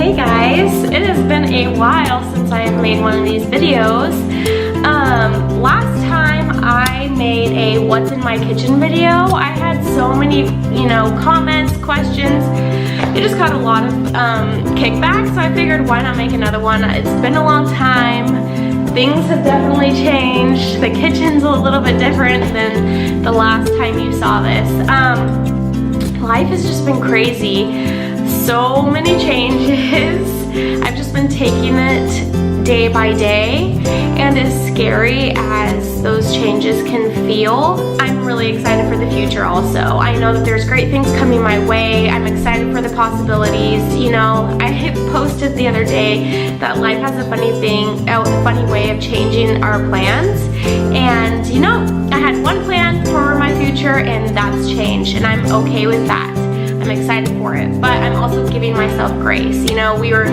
Hey guys, it has been a while since I have made one of these videos. Last time I made a what's in my kitchen video, I had so many, comments, questions. It just got a lot of kickback, so I figured why not make another one. It's been a long time. Things have definitely changed. The kitchen's a little bit different than the last time you saw this. Life has just been crazy. So many changes. I've just been taking it day by day, and as scary as those changes can feel, I'm really excited for the future also. I know that there's great things coming my way. I'm excited for the possibilities. I posted the other day that life has a funny way of changing our plans, and I had one plan for my future and that's changed, and I'm okay with that. I'm excited for it, but I'm also giving myself grace. We were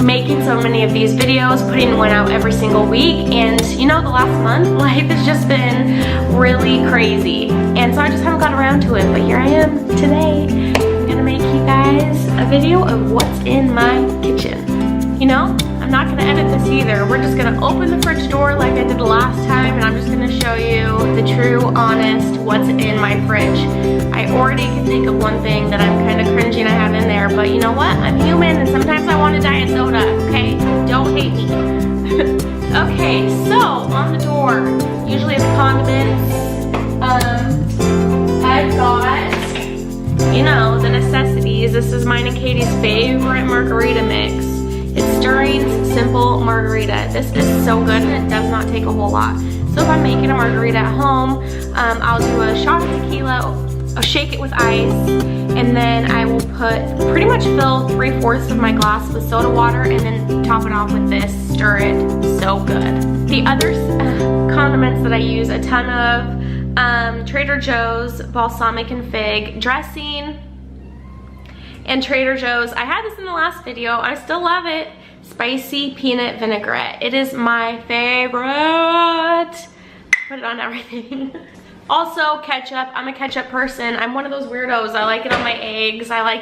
making so many of these videos, putting one out every single week, and the last month, life has just been really crazy, and so I just haven't got around to it, but here I am today. I'm gonna make you guys a video of what's in my kitchen. I'm not gonna edit this either. We're just gonna open the fridge door like I did last time, and I'm just gonna show you the true, honest, what's in my fridge. I already can think of one thing that I'm kind of cringing I have in there, but you know what? I'm human, and sometimes I want a diet soda, okay? Don't hate me. Okay, so on the door, usually it's condiments. I've got, the necessities. This is mine and Katie's favorite Margarita mix. It's Stirring's Simple Margarita. This is so good, and it does not take a whole lot. So if I'm making a margarita at home, I'll do a shot of tequila, I'll shake it with ice, and then I will pretty much fill 3/4 of my glass with soda water, and then top it off with this, stir it, so good. The other condiments that I use a ton of, Trader Joe's balsamic and fig dressing, and Trader Joe's, I had this in the last video, I still love it, spicy peanut vinaigrette. It is my favorite. Put it on everything. Also, ketchup. I'm a ketchup person. I'm one of those weirdos. I like it on my eggs. I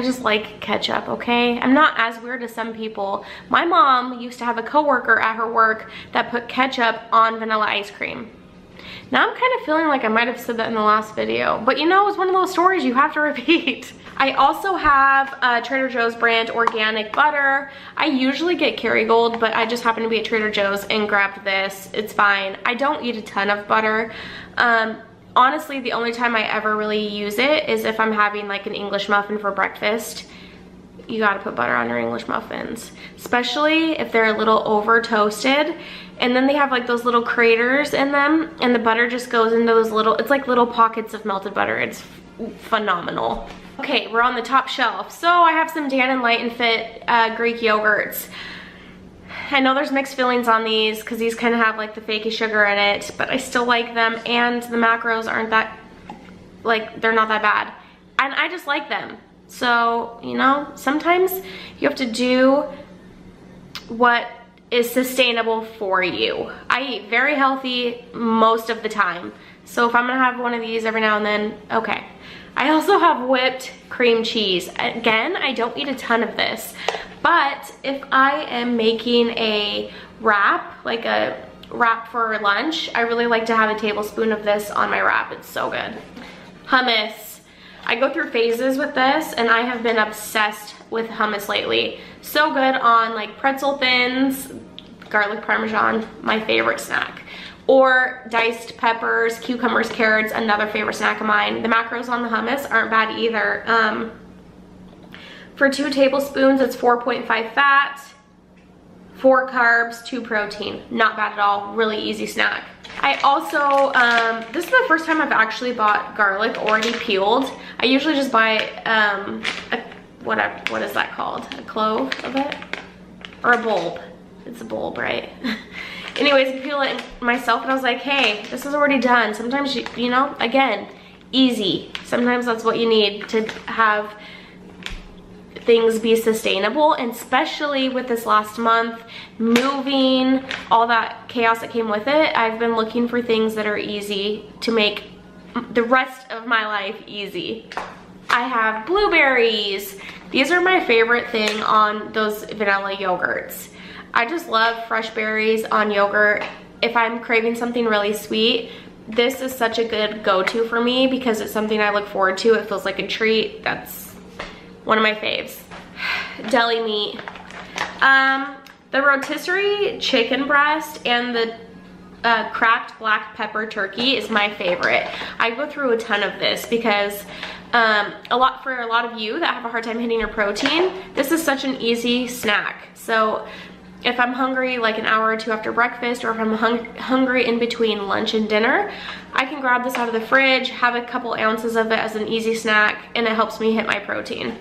just like ketchup, okay? I'm not as weird as some people. My mom used to have a coworker at her work that put ketchup on vanilla ice cream. Now I'm kind of feeling like I might have said that in the last video, but it's one of those stories you have to repeat. I also have Trader Joe's brand organic butter. I usually get Kerrygold, but I just happened to be at Trader Joe's and grabbed this. It's fine. I don't eat a ton of butter. Honestly, the only time I ever really use it is if I'm having like an English muffin for breakfast. You gotta put butter on your English muffins, especially if they're a little over toasted, and then they have like those little craters in them, and the butter just goes into those it's like little pockets of melted butter. It's phenomenal. Okay, we're on the top shelf. So I have some Danone Light and Fit Greek yogurts. I know there's mixed feelings on these because these kind of have like the fakey sugar in it, but I still like them, and the macros aren't that, they're not that bad, and I just like them. So, sometimes you have to do what is sustainable for you. I eat very healthy most of the time. So if I'm gonna have one of these every now and then, okay. I also have whipped cream cheese. Again, I don't eat a ton of this, but if I am making a wrap, like a wrap for lunch, I really like to have a tablespoon of this on my wrap. It's so good. Hummus. I go through phases with this, and I have been obsessed with hummus lately. So good on like pretzel thins, garlic parmesan, my favorite snack. Or diced peppers, cucumbers, carrots, another favorite snack of mine. The macros on the hummus aren't bad either. For 2 tablespoons, it's 4.5 fat, 4 carbs, 2 protein. Not bad at all, really easy snack. I also, this is the first time I've actually bought garlic already peeled. I usually just buy, what is that called? A clove of it? Or a bulb. It's a bulb, right? Anyways, I peel it myself, and I was like, hey, this is already done. Sometimes, again, easy. Sometimes that's what you need to have things be sustainable, and especially with this last month, moving, all that chaos that came with it, I've been looking for things that are easy to make the rest of my life easy. I have blueberries. These are my favorite thing on those vanilla yogurts. I just love fresh berries on yogurt. If I'm craving something really sweet, this is such a good go-to for me because it's something I look forward to. It feels like a treat. That's one of my faves. Deli meat. The rotisserie chicken breast and the cracked black pepper turkey is my favorite. I go through a ton of this because for a lot of you that have a hard time hitting your protein, this is such an easy snack. So if I'm hungry like an hour or two after breakfast, or if I'm hungry in between lunch and dinner, I can grab this out of the fridge, have a couple ounces of it as an easy snack, and it helps me hit my protein.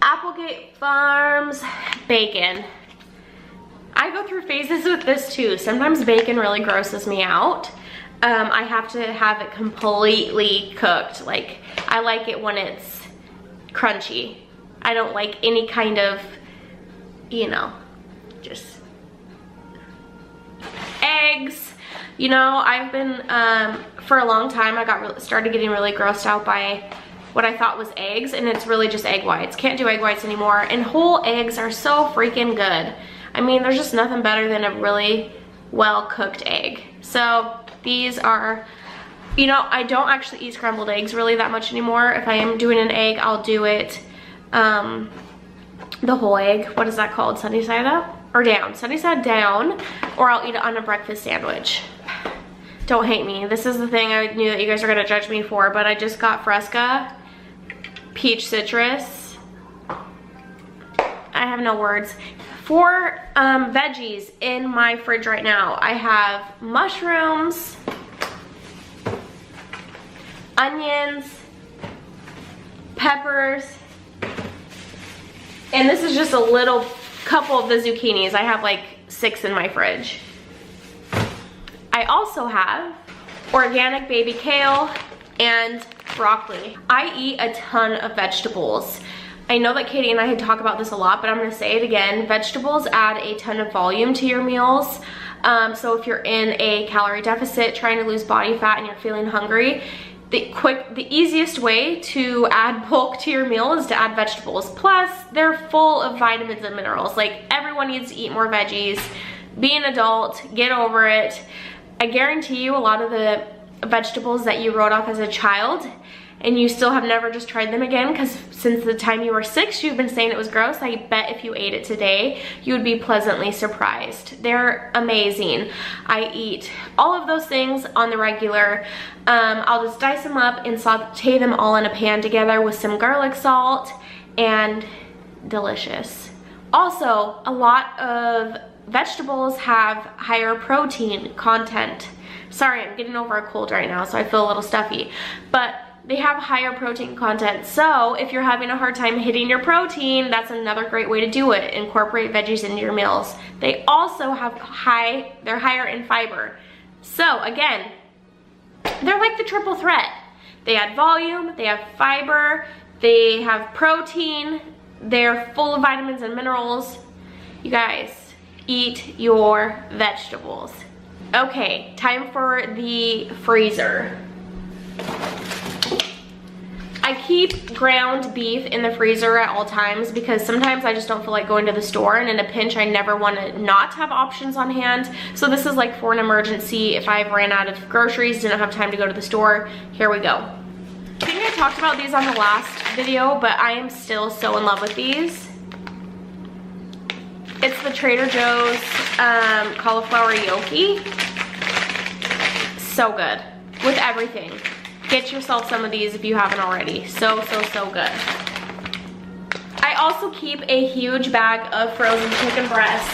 Applegate Farms bacon. I go through phases with this too. Sometimes bacon really grosses me out. I have to have it completely cooked. Like, I like it when it's crunchy. I don't like any kind of, you know, just eggs. You know, I've been, for a long time, I started getting really grossed out by what I thought was eggs, and it's really just egg whites. Can't do egg whites anymore, and whole eggs are so freaking good. I mean, there's just nothing better than a really well-cooked egg. So these are, you know, I don't actually eat scrambled eggs really that much anymore. If I am doing an egg, I'll do it the whole egg. What is that called? Sunny side up or down? Sunny side down, or I'll eat it on a breakfast sandwich. Don't hate me. This is the thing I knew that you guys are gonna judge me for, but I just got Fresca peach citrus. I have no words. For veggies in my fridge right now, I have mushrooms, onions, peppers, and this is just a little couple of the zucchinis. I have like 6 in my fridge. I also have organic baby kale and broccoli. I eat a ton of vegetables. I know that Katie and I had talked about this a lot, but I'm gonna say it again. Vegetables add a ton of volume to your meals. So if you're in a calorie deficit, trying to lose body fat, and you're feeling hungry, the easiest way to add bulk to your meal is to add vegetables. Plus, they're full of vitamins and minerals. Like, everyone needs to eat more veggies. Be an adult, get over it. I guarantee you a lot of the vegetables that you wrote off as a child and you still have never just tried them again, because since the time you were 6 you've been saying it was gross. I bet if you ate it today you would be pleasantly surprised. They're amazing. I eat all of those things on the regular. I'll just dice them up and saute them all in a pan together with some garlic salt, and delicious. Also, a lot of vegetables have higher protein content. Sorry, I'm getting over a cold right now, so I feel a little stuffy. But they have higher protein content. So if you're having a hard time hitting your protein, that's another great way to do it. Incorporate veggies into your meals. They also have they're higher in fiber. So again, they're like the triple threat. They add volume, they have fiber, they have protein, they're full of vitamins and minerals. You guys, eat your vegetables. Okay, time for the freezer. I keep ground beef in the freezer at all times because sometimes I just don't feel like going to the store, and in a pinch I never want to not have options on hand. So this is like for an emergency. If I've ran out of groceries, didn't have time to go to the store, here we go. I think I talked about these on the last video, but I am still so in love with these. It's the Trader Joe's cauliflower gnocchi. So good with everything. Get yourself some of these if you haven't already. So good. I also keep a huge bag of frozen chicken breasts.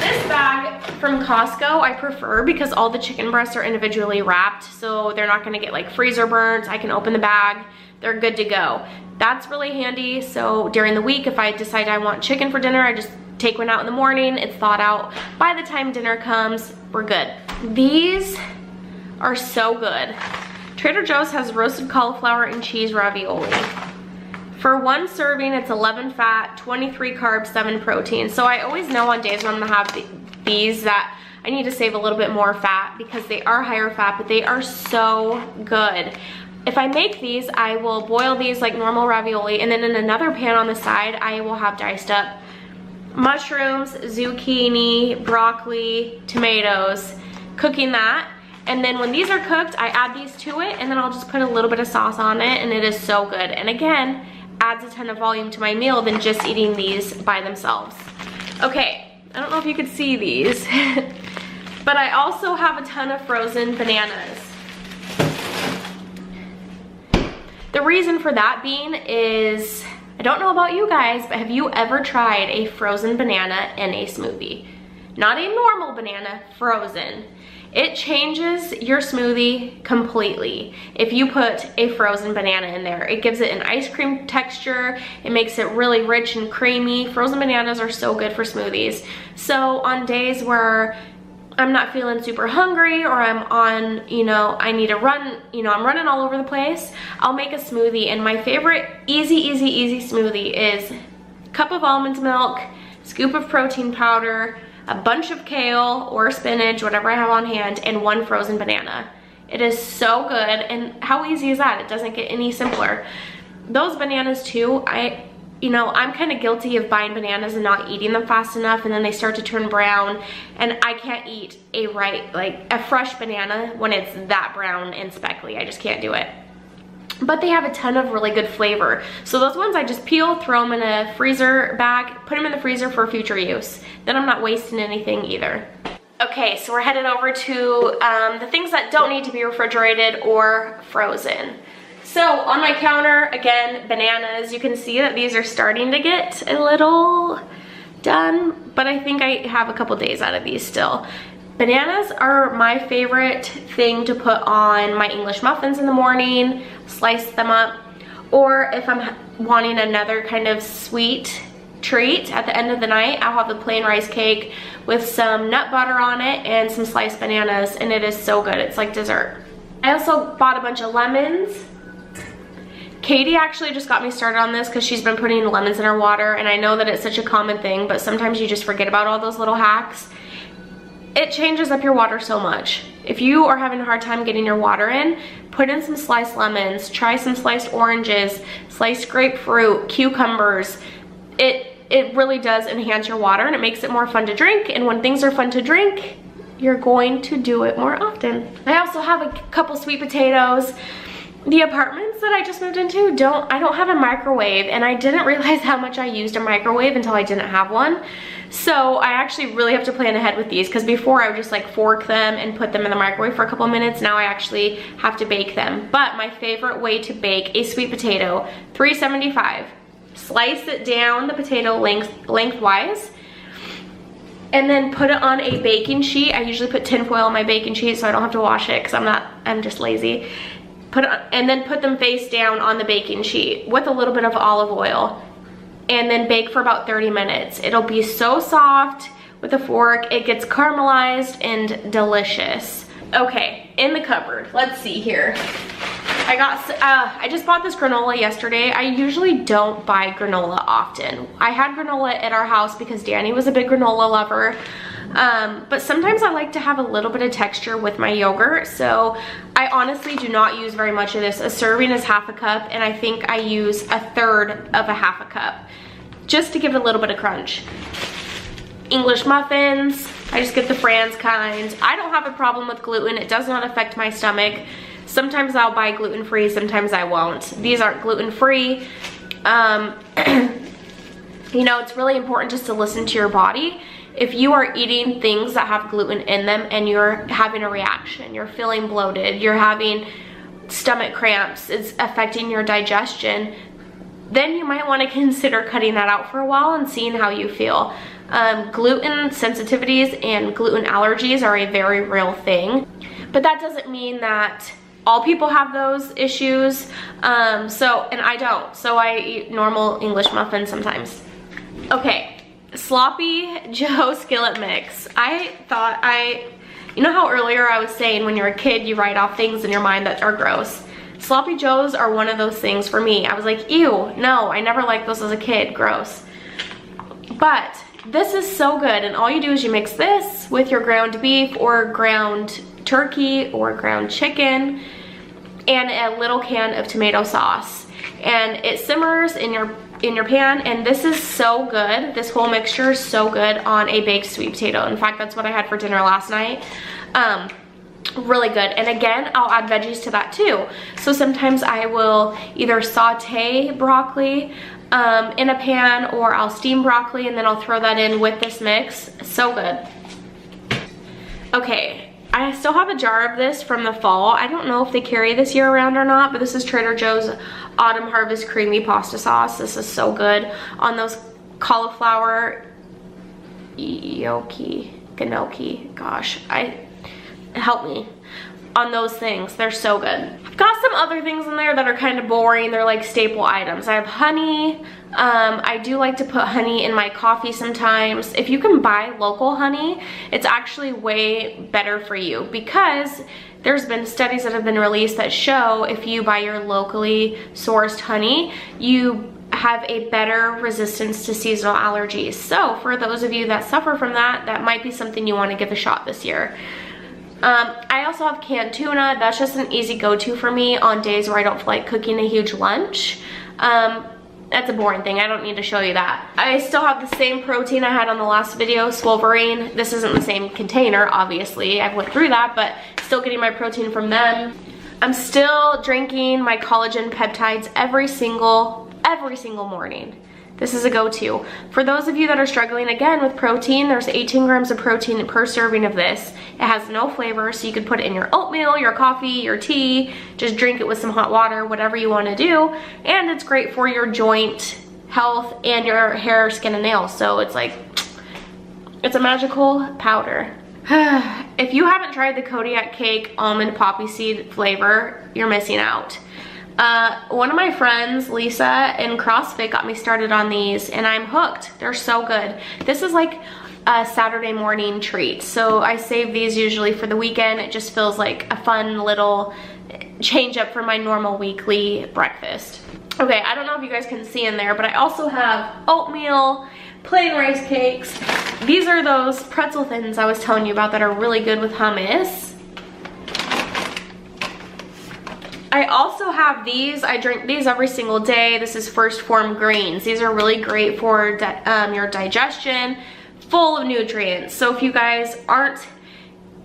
This bag from Costco I prefer because all the chicken breasts are individually wrapped, so they're not gonna get like freezer burns. I can open the bag, they're good to go. That's really handy. So during the week, if I decide I want chicken for dinner, I just take one out in the morning, it's thawed out. By the time dinner comes, we're good. These are so good. Trader Joe's has roasted cauliflower and cheese ravioli. For one serving, it's 11 fat, 23 carbs, 7 protein. So I always know on days when I'm gonna have these that I need to save a little bit more fat because they are higher fat, but they are so good. if I make these, I will boil these like normal ravioli, and then in another pan on the side, I will have diced up mushrooms, zucchini, broccoli, tomatoes, cooking that. And then when these are cooked, I add these to it, and then I'll just put a little bit of sauce on it, and it is so good. And again, adds a ton of volume to my meal than just eating these by themselves. Okay, I don't know if you could see these, but I also have a ton of frozen bananas. The reason for that being is, I don't know about you guys, but have you ever tried a frozen banana in a smoothie? Not a normal banana, frozen. It changes your smoothie completely if you put a frozen banana in there. It gives it an ice cream texture. It makes it really rich and creamy. Frozen bananas are so good for smoothies. So on days where I'm not feeling super hungry, or I'm on, you know, I need to run, you know, I'm running all over the place, I'll make a smoothie. And my favorite easy smoothie is a cup of almond milk, scoop of protein powder, a bunch of kale or spinach, whatever I have on hand, and 1 frozen banana. It is so good, and how easy is that? It doesn't get any simpler. Those bananas too, you know, I'm kind of guilty of buying bananas and not eating them fast enough, and then they start to turn brown, and I can't eat a fresh banana when it's that brown and speckly. I just can't do it. But they have a ton of really good flavor. So those ones I just peel, throw them in a freezer bag, put them in the freezer for future use. Then I'm not wasting anything either. Okay, so we're headed over to the things that don't need to be refrigerated or frozen. So on my counter, again, bananas. You can see that these are starting to get a little done, but I think I have a couple days out of these still. Bananas are my favorite thing to put on my English muffins in the morning, slice them up, or if I'm wanting another kind of sweet treat at the end of the night, I'll have the plain rice cake with some nut butter on it and some sliced bananas, and it is so good. It's like dessert. I also bought a bunch of lemons. Katie actually just got me started on this because she's been putting lemons in her water, and I know that it's such a common thing, but sometimes you just forget about all those little hacks. It changes up your water so much. If you are having a hard time getting your water in, put in some sliced lemons, try some sliced oranges, sliced grapefruit, cucumbers. It really does enhance your water, and it makes it more fun to drink, and when things are fun to drink, you're going to do it more often. I also have a couple sweet potatoes. The apartments that I just moved into, I don't have a microwave, and I didn't realize how much I used a microwave until I didn't have one. So I actually really have to plan ahead with these, because before I would just like fork them and put them in the microwave for a couple minutes. Now I actually have to bake them. But my favorite way to bake a sweet potato, $3.75. Slice it down the potato lengthwise, and then put it on a baking sheet. I usually put tinfoil on my baking sheet so I don't have to wash it, because I'm just lazy. And then put them face down on the baking sheet with a little bit of olive oil, and then bake for about 30 minutes. It'll be so soft with a fork. It gets caramelized and delicious. Okay, in the cupboard, let's see here. I just bought this granola yesterday. I usually don't buy granola often. I had granola at our house because Danny was a big granola lover. But sometimes I like to have a little bit of texture with my yogurt, so I honestly do not use very much of this. A serving is half a cup, and I think I use a third of a half a cup, just to give it a little bit of crunch. English muffins, I just get the Franz kind. I don't have a problem with gluten. It does not affect my stomach. Sometimes I'll buy gluten-free, sometimes I won't. These aren't gluten-free. You know, it's really important just to listen to your body. If you are eating things that have gluten in them and you're having a reaction, you're feeling bloated, you're having stomach cramps, it's affecting your digestion, then you might want to consider cutting that out for a while and seeing how you feel. Gluten sensitivities and gluten allergies are a very real thing, but that doesn't mean that all people have those issues. And I don't, so I eat normal English muffins sometimes. Okay. Sloppy Joe skillet mix. You know how earlier I was saying when you're a kid you write off things in your mind that are gross? Sloppy Joes are one of those things for me. I was like, ew, no, I never liked those as a kid, gross. But this is so good, and all you do is you mix this with your ground beef or ground turkey or ground chicken, and a little can of tomato sauce. And it simmers in your pan, and this is so good. This whole mixture is so good on a baked sweet potato. In fact, that's what I had for dinner last night. Really good. And again, I'll add veggies to that too. So sometimes I will either saute broccoli in a pan, or I'll steam broccoli and then I'll throw that in with this mix. So good. Okay, I still have a jar of this from the fall. I don't know if they carry this year round or not, but this is Trader Joe's Autumn Harvest Creamy Pasta Sauce. This is so good on those cauliflower gnocchi. Gosh, help me on those things. They're so good. I've got some other things in there that are kind of boring. They're like staple items. I have honey. I do like to put honey in my coffee sometimes. If you can buy local honey, it's actually way better for you, because there's been studies that have been released that show if you buy your locally sourced honey, you have a better resistance to seasonal allergies. So for those of you that suffer from that, that might be something you want to give a shot this year. I also have canned tuna. That's just an easy go-to for me on days where I don't feel like cooking a huge lunch. That's a boring thing. I don't need to show you that. I still have the same protein I had on the last video, Swolverine. This isn't the same container, obviously. I've went through that, but still getting my protein from them. I'm still drinking my collagen peptides every single morning. This is a go-to. For those of you that are struggling, again, with protein, there's 18 grams of protein per serving of this. It has no flavor, so you could put it in your oatmeal, your coffee, your tea, just drink it with some hot water, whatever you want to do. And it's great for your joint health and your hair, skin, and nails. So it's like, it's a magical powder. If you haven't tried the Kodiak Cake almond poppy seed flavor, you're missing out. One of my friends, Lisa, in CrossFit got me started on these, and I'm hooked. They're so good. This is like a Saturday morning treat, so I save these usually for the weekend. It just feels like a fun little change up from my normal weekly breakfast. Okay, I don't know if you guys can see in there, but I also have oatmeal, plain rice cakes. These are those pretzel thins I was telling you about that are really good with hummus. I also have these. I drink these every single day. This is First Form Greens. These are really great for your digestion, full of nutrients. So if you guys aren't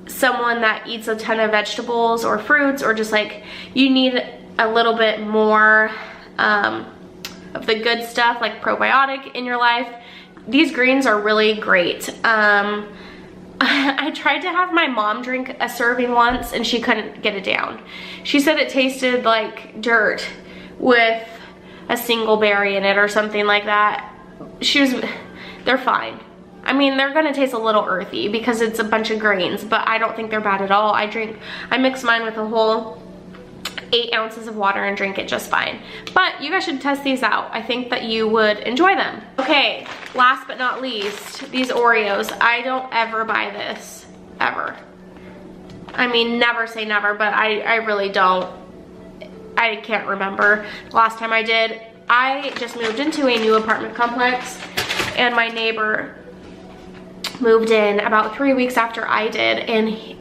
someone that eats a ton of vegetables or fruits, or just like you need a little bit more of the good stuff like probiotic in your life, these greens are really great. I tried to have my mom drink a serving once and she couldn't get it down. She said it tasted like dirt with a single berry in it or something like that. They're fine. I mean, they're gonna taste a little earthy because it's a bunch of grains, but I don't think they're bad at all. I mix mine with a whole 8 ounces of water and drink it just fine. But you guys should test these out. I think that you would enjoy them. Okay, last but not least, these Oreos. I don't ever buy this, ever. I mean, never say never, but I really don't. I can't remember the last time I did. I just moved into a new apartment complex, and my neighbor moved in about 3 weeks after I did, and he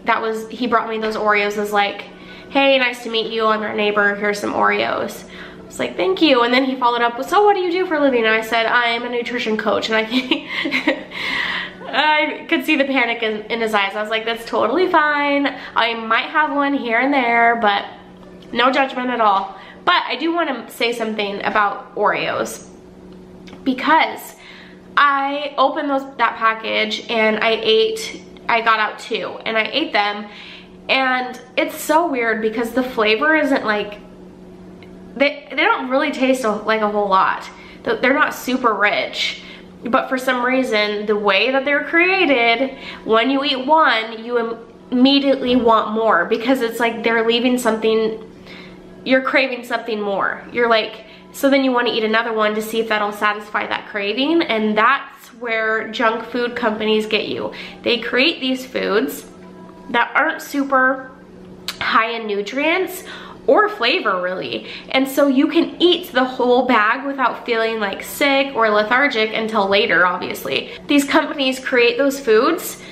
brought me those Oreos as like, hey, nice to meet you, I'm your neighbor, here's some Oreos. I was like, thank you. And then he followed up with, so what do you do for a living? And I said, I'm a nutrition coach. And I think I could see the panic in his eyes. I was like, that's totally fine. I might have one here and there, but no judgment at all. But I do want to say something about Oreos, because I opened that package and I got out 2 and I ate them. And it's so weird because the flavor isn't like, they don't really taste like a whole lot. They're not super rich. But for some reason, the way that they're created, when you eat one, you immediately want more, because it's like they're leaving something, you're craving something more. You're like, so then you want to eat another one to see if that'll satisfy that craving. And that's where junk food companies get you. They create these foods that aren't super high in nutrients or flavor really. And so you can eat the whole bag without feeling like sick or lethargic until later, obviously. These companies create those foods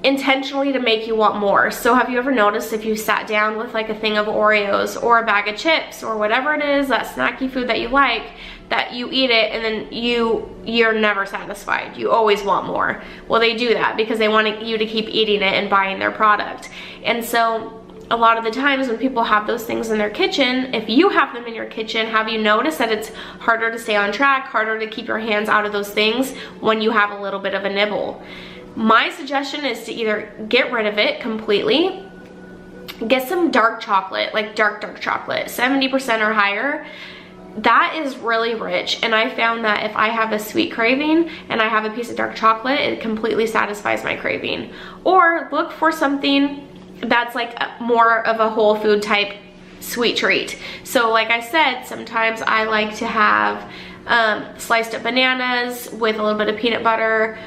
intentionally to make you want more. So have you ever noticed if you sat down with like a thing of Oreos or a bag of chips or whatever it is, that snacky food that you like, that you eat it and then you're never satisfied. You always want more. Well, they do that because they want you to keep eating it and buying their product. And so a lot of the times when people have those things in their kitchen, if you have them in your kitchen, have you noticed that it's harder to stay on track, harder to keep your hands out of those things when you have a little bit of a nibble? My suggestion is to either get rid of it completely, get some dark chocolate, like dark chocolate, 70% or higher. That is really rich, and I found that if I have a sweet craving and I have a piece of dark chocolate, it completely satisfies my craving. Or look for something that's like more of a whole food type sweet treat. So like I said, sometimes I like to have sliced up bananas with a little bit of peanut butter.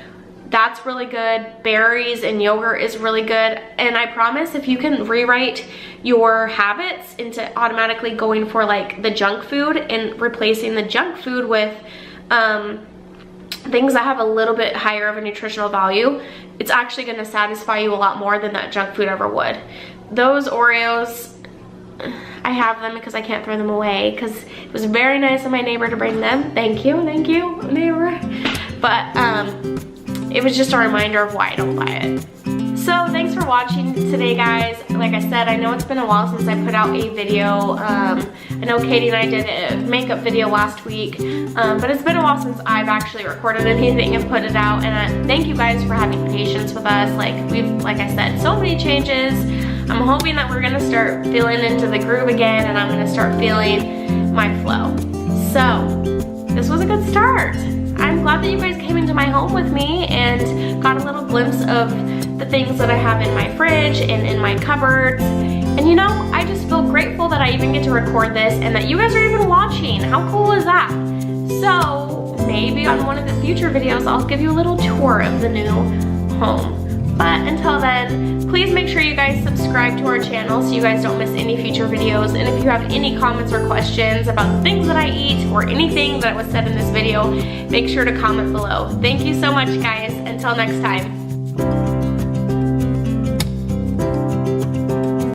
That's really good. Berries and yogurt is really good. And I promise if you can rewrite your habits into automatically going for like the junk food and replacing the junk food with things that have a little bit higher of a nutritional value, it's actually gonna satisfy you a lot more than that junk food ever would. Those Oreos, I have them because I can't throw them away because it was very nice of my neighbor to bring them. Thank you, neighbor. But it was just a reminder of why I don't buy it. So thanks for watching today, guys. Like I said, I know it's been a while since I put out a video. I know Katie and I did a makeup video last week, but it's been a while since I've actually recorded anything and put it out. And thank you guys for having patience with us. Like I said, so many changes. I'm hoping that we're gonna start feeling into the groove again, and I'm gonna start feeling my flow. So this was a good start. I'm glad that you guys came into my home with me and got a little glimpse of the things that I have in my fridge and in my cupboards. And you know, I just feel grateful that I even get to record this and that you guys are even watching. How cool is that? So maybe on one of the future videos, I'll give you a little tour of the new home. But until then, please make sure you guys subscribe to our channel so you guys don't miss any future videos. And if you have any comments or questions about the things that I eat or anything that was said in this video, make sure to comment below. Thank you so much, guys. Until next time.